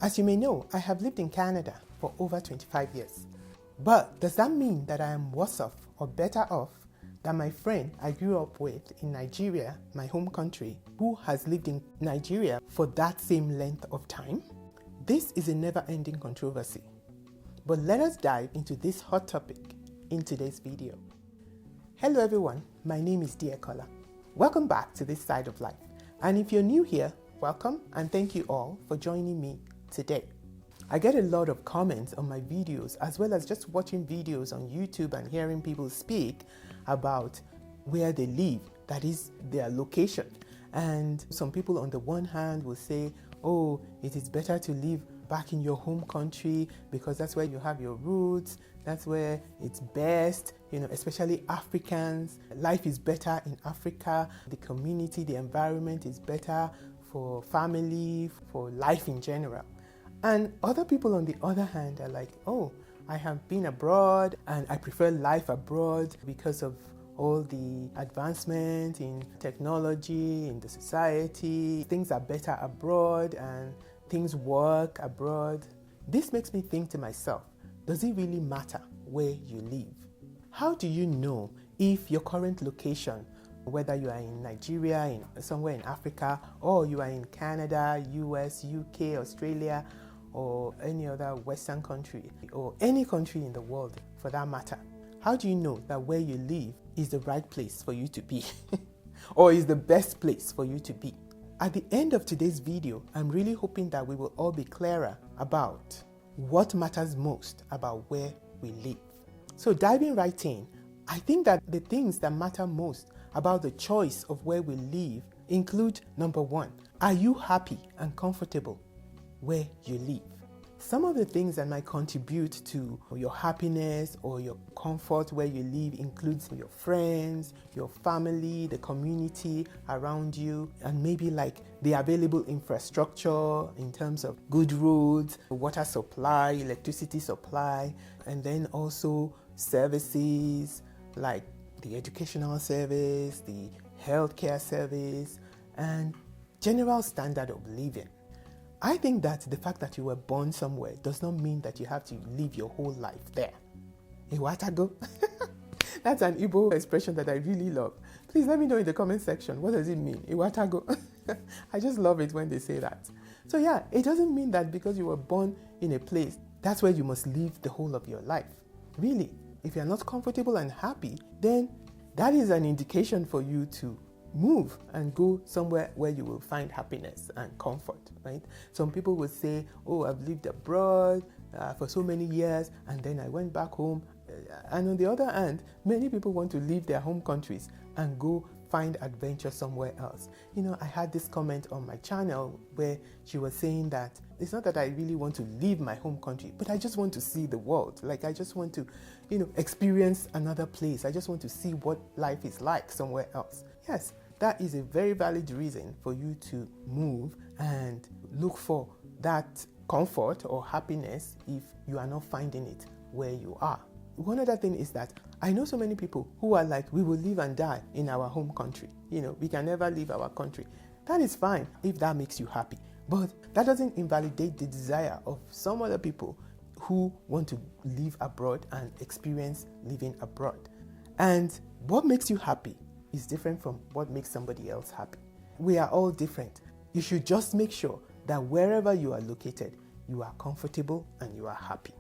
As you may know, I have lived in Canada for over 25 years. But does that mean that I am worse off or better off than my friend I grew up with in Nigeria, my home country, who has lived in Nigeria for that same length of time? This is a never-ending controversy. But let us dive into this hot topic in today's video. Hello everyone, my name is Dear Kola. Welcome back to this side of life. And if you're new here, welcome and thank you all for joining me today. I get a lot of comments on my videos as well as just watching videos on YouTube and hearing people speak about where they live, that is their location. And some people on the one hand will say, oh, it is better to live back in your home country because that's where you have your roots, that's where it's best, especially Africans. Life is better in Africa, the community, the environment is better for family, for life in general. And other people on the other hand are like, oh, I have been abroad and I prefer life abroad because of all the advancement in technology, in the society. Things are better abroad and things work abroad. This makes me think to myself, does it really matter where you live? How do you know if your current location, whether you are in Nigeria, somewhere in Africa, or you are in Canada, US, UK, Australia, or any other Western country, or any country in the world for that matter, how do you know that where you live is the right place for you to be or is the best place for you to be? At the end of today's video, I'm really hoping that we will all be clearer about what matters most about where we live. So diving right in, I think that the things that matter most about the choice of where we live include, number one, are you happy and comfortable where you live? Some of the things that might contribute to your happiness or your comfort where you live includes your friends, your family, the community around you, and maybe like the available infrastructure in terms of good roads, water supply, electricity supply, and then also services like the educational service, the healthcare service, and general standard of living. I think that the fact that you were born somewhere does not mean that you have to live your whole life there. Iwatago? That's an Igbo expression that I really love. Please let me know in the comment section, what does it mean? Iwatago? I just love it when they say that. So yeah, it doesn't mean that because you were born in a place, that's where you must live the whole of your life. Really, if you're not comfortable and happy, then that is an indication for you to move and go somewhere where you will find happiness and comfort, right? Some people will say, oh, I've lived abroad for so many years and then I went back home. And on the other hand, many people want to leave their home countries and go find adventure somewhere else. I had this comment on my channel where she was saying that it's not that I really want to leave my home country, but I just want to see the world. Like I just want to, experience another place. I just want to see what life is like somewhere else. Yes, that is a very valid reason for you to move and look for that comfort or happiness if you are not finding it where you are. One other thing is that I know so many people who are like, we will live and die in our home country. We can never leave our country. That is fine if that makes you happy. But that doesn't invalidate the desire of some other people who want to live abroad and experience living abroad. And what makes you happy is different from what makes somebody else happy. We are all different. You should just make sure that wherever you are located, you are comfortable and you are happy.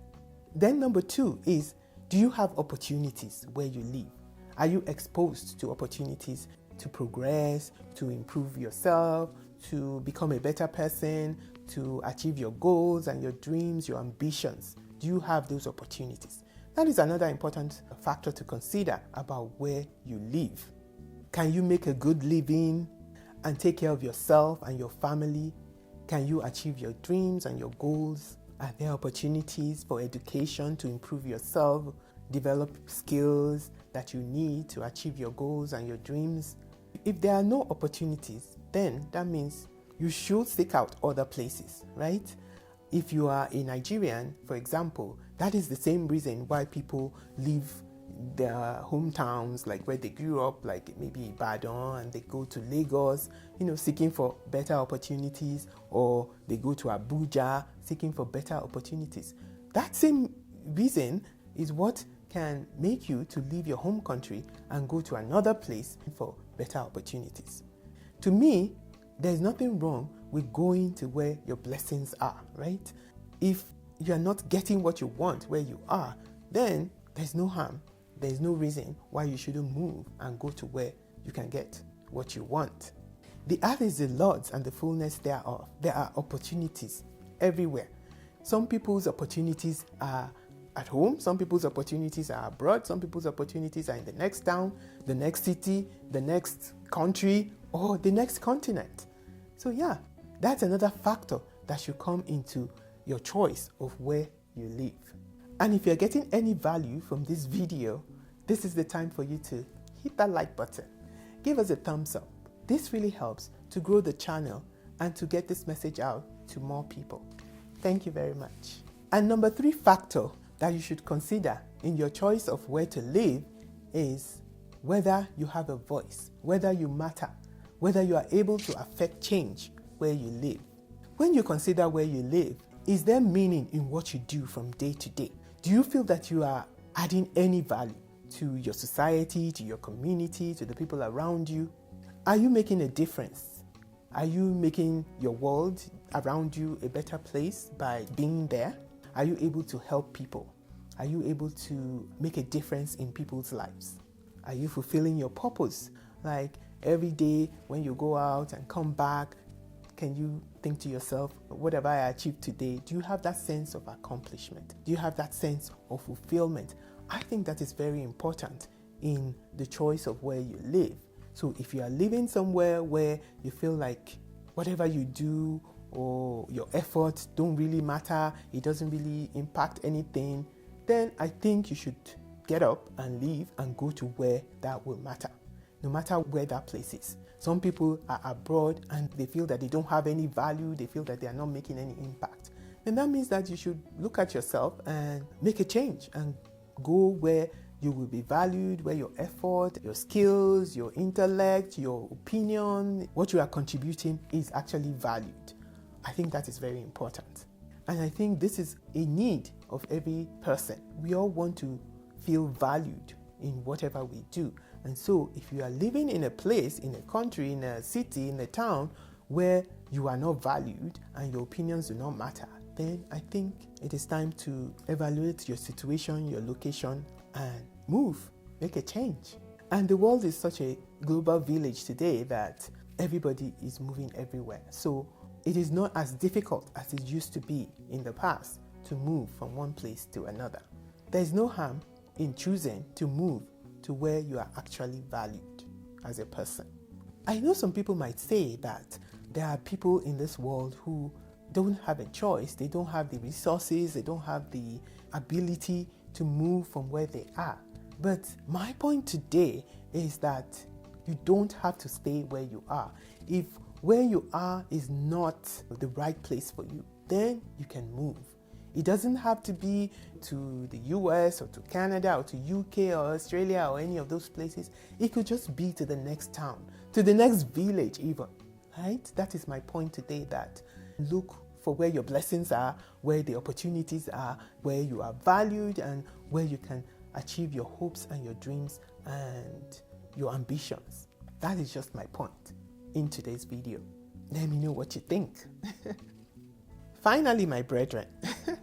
Then number two is, do you have opportunities where you live? Are you exposed to opportunities to progress, to improve yourself, to become a better person, to achieve your goals and your dreams, your ambitions? Do you have those opportunities? That is another important factor to consider about where you live. Can you make a good living and take care of yourself and your family? Can you achieve your dreams and your goals? Are there opportunities for education to improve yourself, develop skills that you need to achieve your goals and your dreams? If there are no opportunities, then that means you should seek out other places, right? If you are a Nigerian, for example, that is the same reason why people leave their hometowns, like where they grew up, like maybe Ibadan, and they go to Lagos, seeking for better opportunities, or they go to Abuja seeking for better opportunities. That same reason is what can make you to leave your home country and go to another place for better opportunities. To me, there's nothing wrong with going to where your blessings are, right? If you're not getting what you want where you are, then there's no harm. There's no reason why you shouldn't move and go to where you can get what you want. The earth is the Lord's and the fullness thereof. There are opportunities everywhere. Some people's opportunities are at home, some people's opportunities are abroad, some people's opportunities are in the next town, the next city, the next country, or the next continent. So yeah, that's another factor that should come into your choice of where you live. And if you're getting any value from this video, this is the time for you to hit that like button. Give us a thumbs up. This really helps to grow the channel and to get this message out to more people. Thank you very much. And number 3 factor that you should consider in your choice of where to live is whether you have a voice, whether you matter, whether you are able to affect change where you live. When you consider where you live, is there meaning in what you do from day to day? Do you feel that you are adding any value to your society, to your community, to the people around you? Are you making a difference? Are you making your world around you a better place by being there? Are you able to help people? Are you able to make a difference in people's lives? Are you fulfilling your purpose? Like every day when you go out and come back, can you think to yourself, what have I achieved today? Do you have that sense of accomplishment? Do you have that sense of fulfillment? I think that is very important in the choice of where you live. So if you are living somewhere where you feel like whatever you do or your efforts don't really matter, it doesn't really impact anything, then I think you should get up and leave and go to where that will matter, no matter where that place is. Some people are abroad and they feel that they don't have any value, they feel that they are not making any impact. And that means that you should look at yourself and make a change and go where you will be valued, where your effort, your skills, your intellect, your opinion, what you are contributing is actually valued. I think that is very important. And I think this is a need of every person. We all want to feel valued in whatever we do. And so if you are living in a place, in a country, in a city, in a town where you are not valued and your opinions do not matter, then I think it is time to evaluate your situation, your location, and move, make a change. And the world is such a global village today that everybody is moving everywhere. So it is not as difficult as it used to be in the past to move from one place to another. There is no harm in choosing to move to where you are actually valued as a person. I know some people might say that there are people in this world who don't have a choice, they don't have the resources, they don't have the ability to move from where they are. But my point today is that you don't have to stay where you are. If where you are is not the right place for you, then you can move. It doesn't have to be to the US or to Canada or to UK or Australia or any of those places. It could just be to the next town, to the next village even, right? That is my point today, that look for where your blessings are, where the opportunities are, where you are valued, and where you can achieve your hopes and your dreams and your ambitions. That is just my point in today's video. Let me know what you think. Finally, my brethren,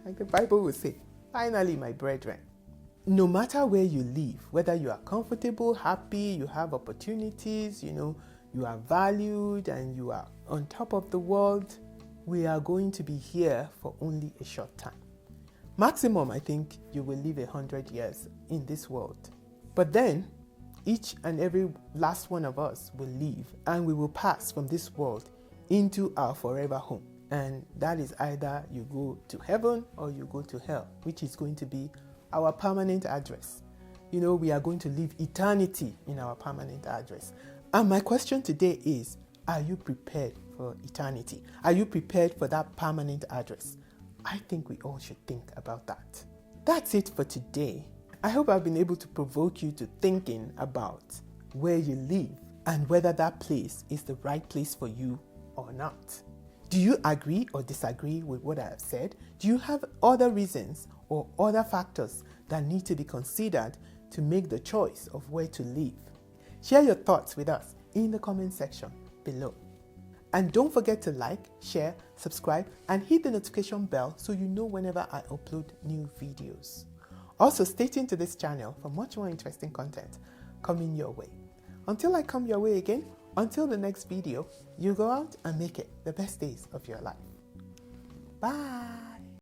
like the Bible will say, finally, my brethren, no matter where you live, whether you are comfortable, happy, you have opportunities, you are valued and you are on top of the world, we are going to be here for only a short time. Maximum, I think you will live 100 years in this world. But then, each and every last one of us will leave and we will pass from this world into our forever home. And that is either you go to heaven or you go to hell, which is going to be our permanent address. We are going to live eternity in our permanent address. And my question today is, are you prepared for eternity? Are you prepared for that permanent address? I think we all should think about that. That's it for today. I hope I've been able to provoke you to thinking about where you live and whether that place is the right place for you or not. Do you agree or disagree with what I have said? Do you have other reasons or other factors that need to be considered to make the choice of where to live? Share your thoughts with us in the comment section below. And don't forget to like, share, subscribe, and hit the notification bell so you know whenever I upload new videos. Also, stay tuned to this channel for much more interesting content coming your way. Until I come your way again, until the next video, you go out and make it the best days of your life. Bye.